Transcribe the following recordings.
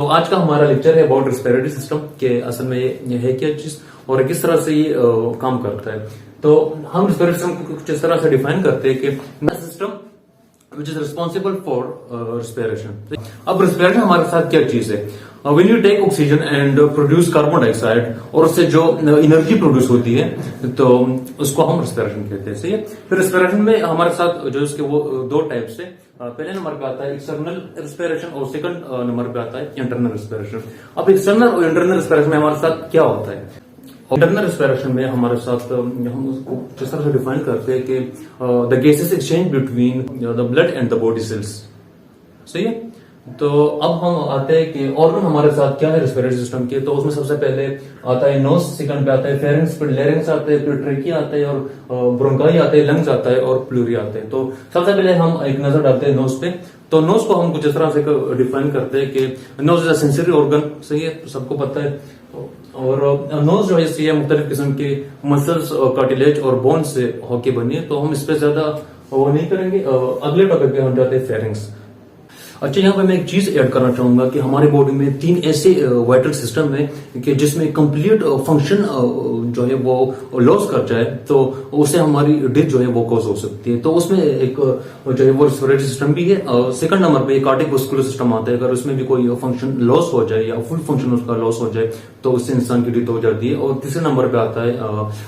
तो आज का हमारा लेक्चर है अबाउट रेस्पिरेटरी सिस्टम के असल में ये है क्या चीज और किस तरह से ये काम करता है। तो हम रेस्पिरेटरी सिस्टम को कुछ इस तरह से डिफाइन करते हैं कि system which is responsible for respiration. अब रेस्पिरेशन हमारे साथ क्या चीज है? When you take oxygen and produce carbon dioxide और उससे जो एनर्जी प्रोड्यूस होती है तो उसको हम रेस्पिरेशन कहते हैं। सही है। फिर रेस्पिरेशन में हमारे साथ जो इसके वो दो टाइप्स है। पहले नंबर पे आता है एक्सटर्नल रेस्पिरेशन और सेकंड नंबर पे आता है इंटरनल रेस्पिरेशन। अब एक्सटर्नल और इंटरनल रेस्पिरेशन में हमारे साथ क्या होता है? इंटरनल रेस्पिरेशन में हमारे साथ हम उसको जिस तरह से डिफाइन करते हैं कि the gases exchange between the blood and the body cells. सही है। तो अब हम आते हैं कि ऑर्गन हमारे साथ क्या है रेस्पिरेटरी सिस्टम के। तो उसमें सबसे पहले आता है नोज, सेकंड पे आता है फेरिंक्स, फिर लेरिंग्स आते हैं, फिर ट्रेकिया आता है और ब्रोंकाई आते हैं, लंग्स आता है और प्लूरी आते हैं। तो सबसे पहले हम एक नजर डालते हैं नोज पे। तो नोज को हम कुछ इस तरह से डिफाइन करते हैं कि nose is a sensory organ. सही है, सबको पता है। और नोज जो है मुख्तलिफ किस्म के मसल्स, कार्टिलेज और बोन से होके बनी है। तो हम इस पे ज्यादा वो नहीं करेंगे। अगले टॉपिक पे हम जाते हैं फेरिंग्स। अच्छा, यहाँ पे मैं एक चीज ऐड करना चाहूंगा कि हमारे बॉडी में तीन ऐसे वाइटल सिस्टम है कि जिसमें कंप्लीट फंक्शन जो है वो लॉस कर जाए तो उससे हमारी डेथ जो है वो कॉज हो सकती है। तो उसमें एक जो है वो रेस्पिरेटरी सिस्टम भी है। सेकंड नंबर पे कार्डियक वस्कुलर सिस्टम आता है। अगर उसमें भी कोई फंक्शन लॉस हो जाए या फुल फंक्शन उसका लॉस हो जाए तो उससे इंसान की डेथ हो जाती है। और तीसरे नंबर पे आता है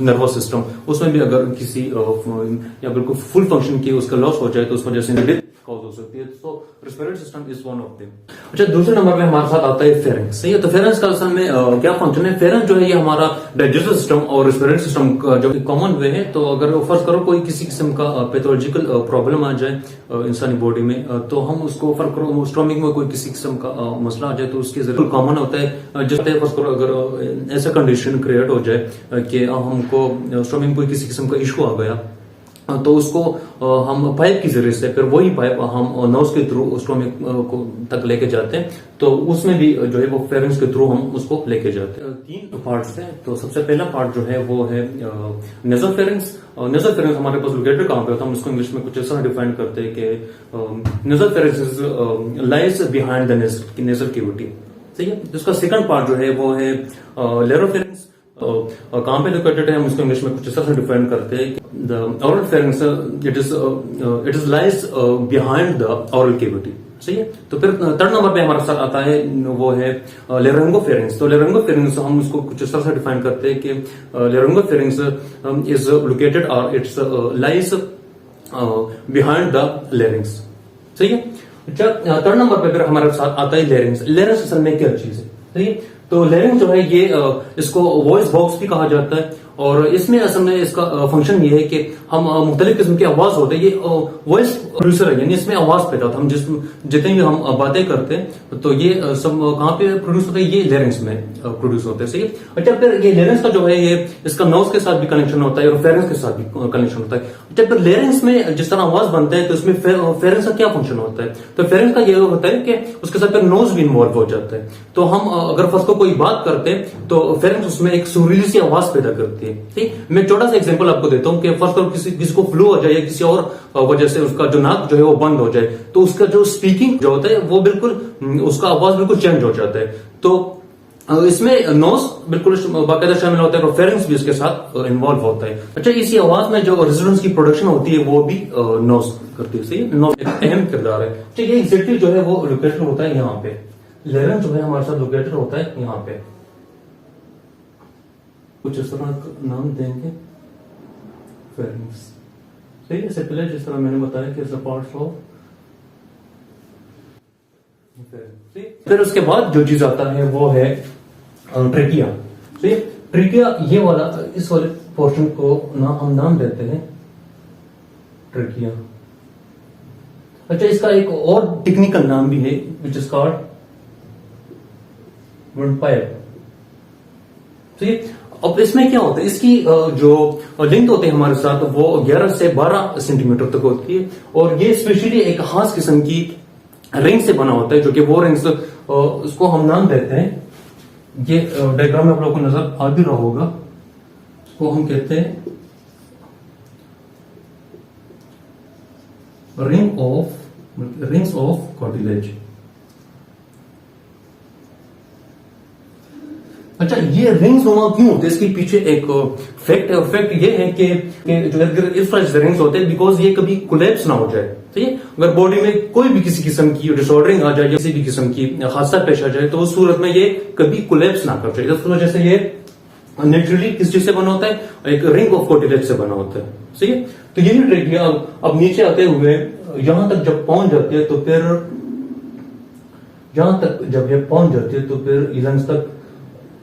नर्वस सिस्टम। उसमें भी अगर किसी अगर कोई फुल फंक्शन की उसका लॉस हो जाए तो उस वजह से डेथ कॉज हो सकती है। तो respiratory system is one of them. अच्छा, दूसरे नंबर पे हमारे साथ आता है फेरेंक्स। सही है। तो फेरेंक्स का असल में क्या फंक्शन है? फेरेंक्स जो है ये हमारा डाइजेस्टिव सिस्टम और रेस्पिरेटरी सिस्टम का जो कॉमन वे है। तो अगर फर्ज करो कोई किसी किस्म का पैथोलॉजिकल प्रॉब्लम आ जाए इंसानी बॉडी में तो हम उसको फर्ज करो स्टोमिक में कोई किसी किस्म का मसला आ जाए तो उसके जरिए कॉमन होता है। जैसे फर्ज करो अगर ऐसा कंडीशन क्रिएट हो जाए कि हमको स्टोमिक में कोई किसी किस्म का इशू आ गया तो उसको हम पाइप के जरिए से फिर वही पाइप हम नोज के थ्रू स्टोमिक को तक लेके जाते हैं। तो उसमें भी जो है वो फेरिंग्स के थ्रू हम उसको लेके जाते हैं। तीन पार्ट्स हैं। तो सबसे पहला पार्ट जो है वो है नेजल फेरिंग्स। नेजल फेरिंग्स हमारे पास लोकेटेड कहां पे होता है? हम इसको इंग्लिश में कुछ ऐसा डिफाइन करते हैं कि nasal pharynx lies behind the nasal cavity. सही है। इसका सेकंड पार्ट जो है वो है लेरोफेरिंग्स। कहां पे लोकेटेड है हम उसको इंग्लिश में कुछ इस तरह से डिफाइन करते हैं। The oral pharynx it is lies behind the oral cavity. सही है। तो फिर थर्ड नंबर पे हमारे साथ आता है वो है लेरिंगोफेरिंग्स। तो लेरिंगोफेरिंग्स हम उसको कुछ इस तरह से डिफाइन करते हैं कि लेरिंगोफेरिंग्स इज लोकेटेड और it's lies behind the larynx. सही है। थर्ड नंबर पे फिर हमारे साथ आता है लेरिंग्स। लेरिंग्स असल में क्या चीज है? सही है। तो लेरिंग्स जो है ये इसको वॉइस बॉक्स भी कहा जाता है और इसमें असल में इसका फंक्शन ये है कि हम मुख्तलिफ किस्म की आवाज होते हैं। ये वॉइस प्रोड्यूसर है, यानी इसमें आवाज पैदा होता है। हम जितने भी हम बातें करते हैं तो ये सब कहाँ पे प्रोड्यूस होता है? ये लेरिंग्स में प्रोड्यूस होते हैं। सही है। अच्छा, फिर ये लेरिंग्स का जो है ये इसका नोज के साथ भी कनेक्शन होता है और फेरिंग्स के साथ भी कनेक्शन होता है। अच्छा, फिर लेरिंग्स में जिस तरह आवाज बनता है तो इसमें फेरिंग्स का क्या फंक्शन होता है? तो फेरिंग्स का ये होता है कि उसके साथ फिर नोज भी इन्वॉल्व हो जाता है। तो हम अगर फर्स्ट को कोई बात करते हैं तो फेरिंग्स उसमें एक सुरीली सी आवाज पैदा करती है। ठीक, मैं छोटा सा एग्जांपल आपको देता हूं कि फर्स्ट करो किसी को फ्लू हो जाए या किसी और वजह से उसका जो नाक जो है वो बंद हो जाए तो उसका जो स्पीकिंग जो होता है वो बिल्कुल उसका आवाज बिल्कुल चेंज हो जाता है। तो इसमें नोज बिल्कुल बाकायदा शामिल होता है और फेरिंग्स भी इसके साथ इन्वॉल्व होता है। अच्छा, इसी आवाज में जो रेजोनेंस की प्रोडक्शन होती है वो भी नोज करती है। सही है। नोज एक अहम किरदार है। ठीक है। एग्जैक्टली जो है वो लोकेटेड होता है यहाँ पे। लेरिंग्स जो है हमारे साथ लोकेटेड होता है यहाँ पे। कुछ इस तरह नाम देंगे फेरिंग्स। सही है। इससे पहले जिस तरह मैंने बताया कि पार्ट्स ऑफ। फिर उसके बाद जो चीज आता है वो है ट्रेकिया। सही है। ट्रेकिया ये वाला इस वाले पोर्शन को हम नाम देते हैं ट्रेकिया। अच्छा, इसका एक और टेक्निकल नाम भी है विच इज कॉल्ड विंडपाइप। सही है। अब इसमें क्या होता है? इसकी जो लेंथ होती है हमारे साथ वो 11 से 12 सेंटीमीटर तक होती है और ये स्पेशली एक खास किस्म की रिंग से बना होता है जो कि वो रिंग्स उसको हम नाम देते हैं। ये डायग्राम में आप लोगों को नजर आ भी रहा होगा। उसको हम कहते हैं रिंग्स ऑफ कार्टिलेज। अच्छा, ये रिंग्स नुमा क्यों होते हैं? इसके पीछे एक फैक्ट है, और फैक्ट ये है कि जो इस तरह से रिंग्स होते हैं बिकॉज ये कभी कोलैप्स ना हो जाए। ठीक है, अगर बॉडी में कोई भी किसी किस्म की डिसऑर्डरिंग आ जाए या किसी भी किस्म की हादसा पेश आ जाए तो उस सूरत में ये कभी कोलैप्स ना कर जाए। इस वजह से ये नेचुरली किस चीज से बना होता है? एक रिंग ऑफ कार्टिलेज से बना होता है। सही है, तो यही ट्रिक है। अब नीचे आते हुए यहां तक जब पहुंच जाती है तो फिर यहां तक जब ये पहुंच जाती है तो फिर लंग्स तक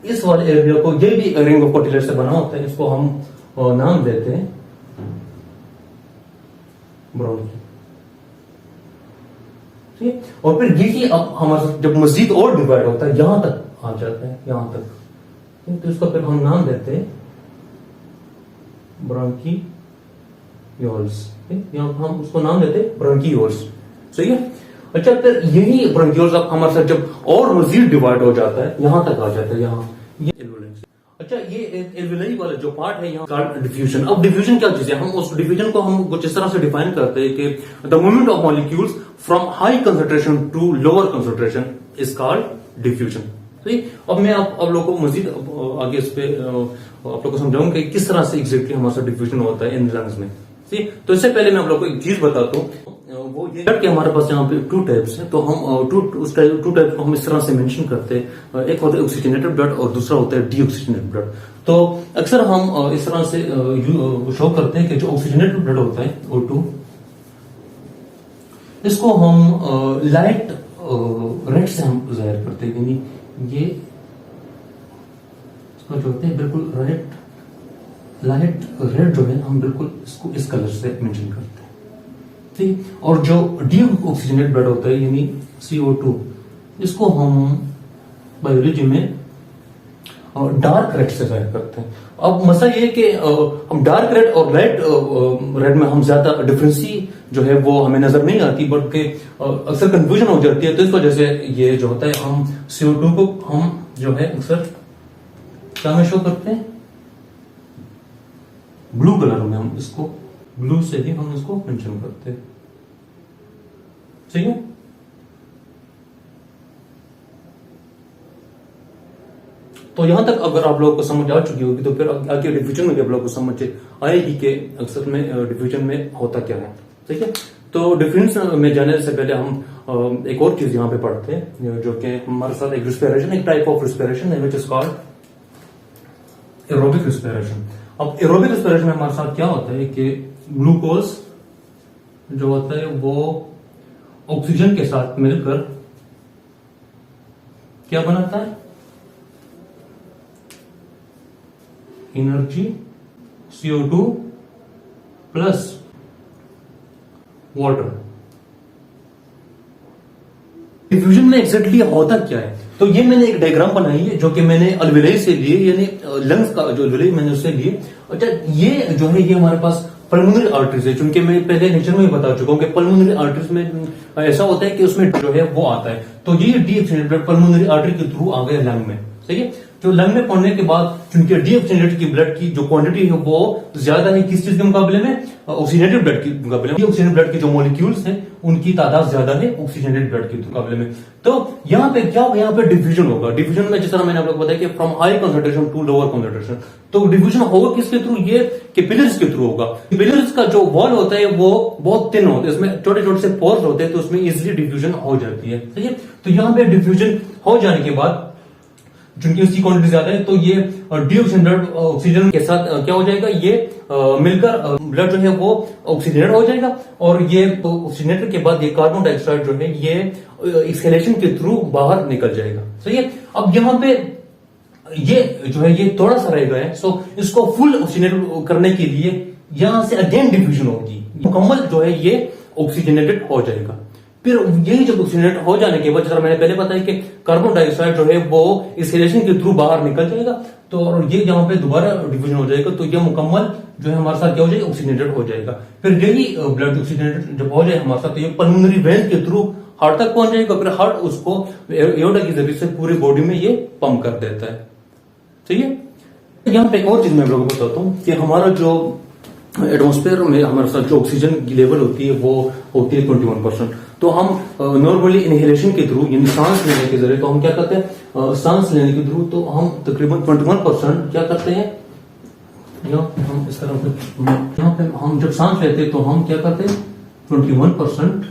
इस वाले एरिया को, ये भी रिंग ऑफ कार्टिलेज से बना होता है। इसको हम नाम देते हैं ब्रोंकी। ठीक है, और फिर यही अब हमारा जब मजीद और डिवाइड होता है यहां तक आ जाता है, यहां तक, तो इसको फिर हम नाम देते हैं ब्रोंकीयोल्स। यहां हम उसको नाम देते हैं ब्रोंकीयोल्स। सही है। अच्छा, फिर यही ब्रोंकियोल्स अब हमारे साथ जब और मजीद डिवाइड हो जाता है यहां तक आ जाता है, यहां ये एल्वेओलाई। अच्छा, ये एल्वेओलाई वाला जो पार्ट है यहाँ का डिफ्यूजन। अब डिफ्यूजन क्या चीज है? हम उस डिफ्यूजन को हम कुछ इस तरह से डिफाइन करते हैं कि the movement of molecules from high concentration to lower concentration is called diffusion. तो अब मैं आप लोगों को मजीद आगे इस पे आप लोग को समझाऊंगा कि किस तरह से एग्जैक्टली हमारे साथ डिफ्यूजन होता है इन लंग्स में। ठीक, तो इससे पहले मैं आप लोग को एक चीज बताता हूँ, वो ये कि हमारे पास यहाँ पे टू टाइप्स हैं। तो हम टू टाइप को हम इस तरह से मेंशन करते हैं। एक होता है ऑक्सीजनेटेड ब्लड और दूसरा होता है डीऑक्सीजनेटेड ब्लड। तो अक्सर हम इस तरह से शो करते हैं कि जो ऑक्सीजनेटेड ब्लड होता है O2, इसको हम लाइट रेड से हम जाहिर करते हैं। यानी ये इसका जो होता है बिल्कुल लाइट रेड जो है हम बिल्कुल इसको इस कलर से मेंशन करते हैं। ठीक, और जो डीऑक्सीजनेटेड ब्लड होता है यानी CO2, इसको हम बायोलॉजी में डार्क रेड से जाहिर करते हैं। अब मसला ये है कि हम डार्क रेड और लाइट रेड में हम ज्यादा डिफरेंसी जो है वो हमें नजर नहीं आती, बट के अक्सर कंफ्यूजन हो जाती है। तो इस वजह से ये जो होता है हम CO2 को हम जो है अक्सर क्या में शो करते हैं? ब्लू कलर में। हम इसको ब्लू से ही हम इसको मेंशन करते हैं। ठीक है, तो यहां तक अगर आप लोगों को समझ आ चुकी होगी तो फिर आगे डिफ्यूजन में भी आप लोगों को समझ आएगी कि अक्सर में डिफ्यूजन में होता क्या है। ठीक है, तो डिफ्यूजन में जाने से पहले हम एक और चीज यहां पे पढ़ते हैं जो कि हमारे साथ एक रिस्पिरेशन, एक टाइप ऑफ रिस्पिरेशन है which is called aerobic respiration. अब एरोबिक रिस्पिरेशन में हमारे साथ क्या होता है कि ग्लूकोज जो होता है वो ऑक्सीजन के साथ मिलकर क्या बनाता है? Energy CO2 plus water. Diffusion में एग्जैक्टली होता क्या है? तो ये मैंने एक डायग्राम बनाई है जो कि मैंने अल्वेलाई से लिए, यानी लंग्स का जो अल्वेलाई मैंने उससे लिए। अच्छा, ये जो है ये हमारे पास पल्मोनरी आर्टरीज है, क्योंकि मैं पहले लेक्चर में ही बता चुका हूं कि पल्मोनरी आर्टरीज में ऐसा होता है कि उसमें जो है वो आता है। तो ये डीऑक्सीजनेटेड ब्लड पल्मोनरी आर्टरी के थ्रू आ गया लंग में। सही है, तो लंग में पड़ने के बाद क्योंकि डीऑक्सीजनेटेड की ब्लड की जो क्वांटिटी है वो ज्यादा है किस चीज के मुकाबले में? ऑक्सीजनेटेड ब्लड के मुकाबले में। डीऑक्सीजनेटेड ब्लड के जो मॉलिक्यूल्स हैं उनकी तादाद ज्यादा है ऑक्सीजनेटेड ब्लड के मुकाबले में। तो यहाँ पे क्या होगा? यहाँ पे डिफ्यूजन होगा। डिफ्यूजन में जिस तरह मैंने आप लोग को बताया कि from high concentration to lower concentration, तो डिफ्यूजन होगा किसके थ्रू? ये कैपिलरीज के थ्रू होगा। कैपिलरीज का जो वॉल होता है वो बहुत थिन होता है, इसमें छोटे छोटे से पोर्स होते हैं, तो उसमें इजिली डिफ्यूजन हो जाती है। ठीक है, तो यहाँ पे डिफ्यूजन हो जाने के बाद चूंकि उसकी क्वांटिटी ज्यादा है तो ये डीऑक्सीजनेटेड ऑक्सीजन के साथ क्या हो जाएगा? ये मिलकर ब्लड जो है वो ऑक्सीजनेटेड हो जाएगा, और ये ऑक्सीजनेटेड के बाद ये कार्बन डाइऑक्साइड जो है ये एक्सहेलेशन के थ्रू बाहर निकल जाएगा। सही है, अब यहाँ पे ये जो है ये थोड़ा सा रह गया है, सो इसको फुल ऑक्सीजनेटेड करने के लिए यहां से अगेन डिफ्यूजन होगी, मुकम्मल जो है ये ऑक्सीजनेटेड हो जाएगा। फिर यही जब ऑक्सीजनेट हो जाने के बाद, जैसा मैंने पहले बताया कि कार्बन डाइऑक्साइड जो है वो एक्सहेलेशन के थ्रू बाहर निकल जाएगा, तो ये यहाँ पे दोबारा डिफ्यूजन हो जाएगा, तो ये मुकम्मल जो है हमारे साथ क्या हो जाएगा? ऑक्सीजनेटेड हो जाएगा। फिर यही ब्लड ऑक्सीजनेटेड जब हो जाए हमारे साथ, तो ये पल्मोनरी वेन के थ्रू हार्ट तक पहुंच जाएगा। फिर हार्ट उसको एओर्टा के जरिए से पूरी बॉडी में ये पंप कर देता है। ठीक है, यहाँ पे एक और चीज मैं आप लोगों को बताता हूँ कि हमारा जो एटमॉस्फेयर में हमारे साथ जो ऑक्सीजन की लेवल होती है वो होती है 21%। तो हम नॉर्मली इनहेलेशन के थ्रू यानी सांस लेने के जरिए तो हम क्या करते हैं, सांस लेने के थ्रू तो हम तकरीबन 21% क्या करते हैं, हम इस तरह से यहाँ पे हम जब सांस लेते हैं तो हम क्या करते हैं 21%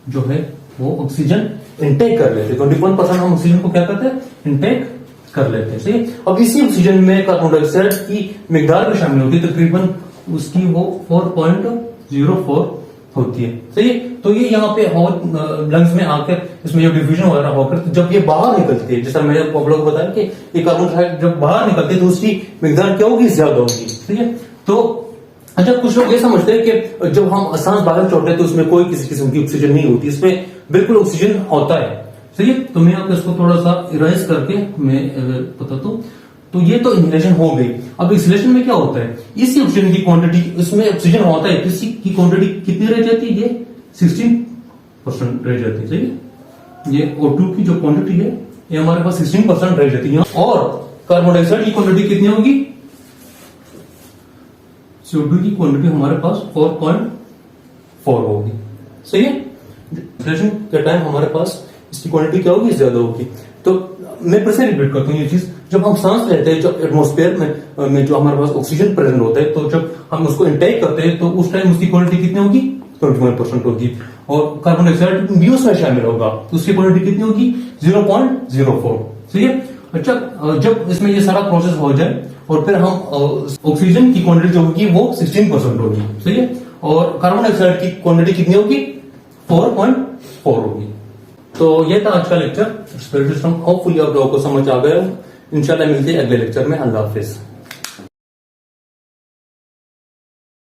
जो है वो ऑक्सीजन इनटेक कर लेते हैं। 21% हम ऑक्सीजन को क्या करते हैं, इनटेक कर लेते हैं। सही। अब इसी ऑक्सीजन में कार्बन डाइऑक्साइड की मिकदार भी शामिल होती है, तकरीबन उसकी वो 4.04 होती है। सही। तो ये यहाँ पे लंग्स में आकर इसमें जो डिफ्यूजन वगैरह होकर तो जब ये बाहर निकलती है, जैसा मैंने आप लोगों को बताया कि ये कार्बन डाइऑक्साइड जब बाहर निकलती है तो उसकी मिकदार क्या होगी, ज्यादा होगी। ठीक है। तो अच्छा, कुछ लोग ये समझते हैं कि जब हम सांस बाहर छोड़ते हैं तो उसमें कोई किसी किस्म की ऑक्सीजन नहीं होती, इसमें बिल्कुल ऑक्सीजन होता है। सही है। तो मैं आपको इसको थोड़ा सा इरेज करके मैं बताता हूँ। तो ये तो इनहेलेशन हो गई। अब एक्सहेलेशन में क्या होता है, इसी ऑक्सीजन की क्वांटिटी, इसमें ऑक्सीजन होता है, इसी की क्वांटिटी कितनी रह जाती है, ये 16% रह जाती है। सही है। ये O2 की जो क्वांटिटी है ये हमारे पास 16% रह जाती है। और कार्बन डाइऑक्साइड की क्वांटिटी कितनी होगी, CO2 की क्वांटिटी हमारे पास 4.4 होगी। सही है। एक्सहेलेशन के टाइम हमारे पास इसकी क्वांटिटी क्या होगी, ज्यादा होगी। तो मैं फिर से रिपीट करता हूँ ये चीज, जब हम सांस लेते हैं, जब एटमॉस्फेयर में जो हमारे पास ऑक्सीजन प्रेजेंट होता है, तो जब हम उसको इंटेक करते हैं तो उस टाइम उसकी क्वांटिटी कितनी होगी, 21% होगी। और कार्बन डाइऑक्साइड भी उसमें शामिल होगा तो उसकी क्वांटिटी कितनी होगी, 0.04। ठीक है। अच्छा, जब इसमें ये सारा प्रोसेस हो जाए और फिर हम ऑक्सीजन की क्वांटिटी जो होगी वो 16% होगी। सही है। और कार्बन डाइऑक्साइड की क्वांटिटी कितनी होगी, 4.4 होगी। तो ये था आज का लेक्चर रेस्पिरेटरी सिस्टम। होपफुली आप लोगों को समझ आ गया। इंशाल्लाह मिलते हैं अगले लेक्चर में। अल्लाह हाफिज।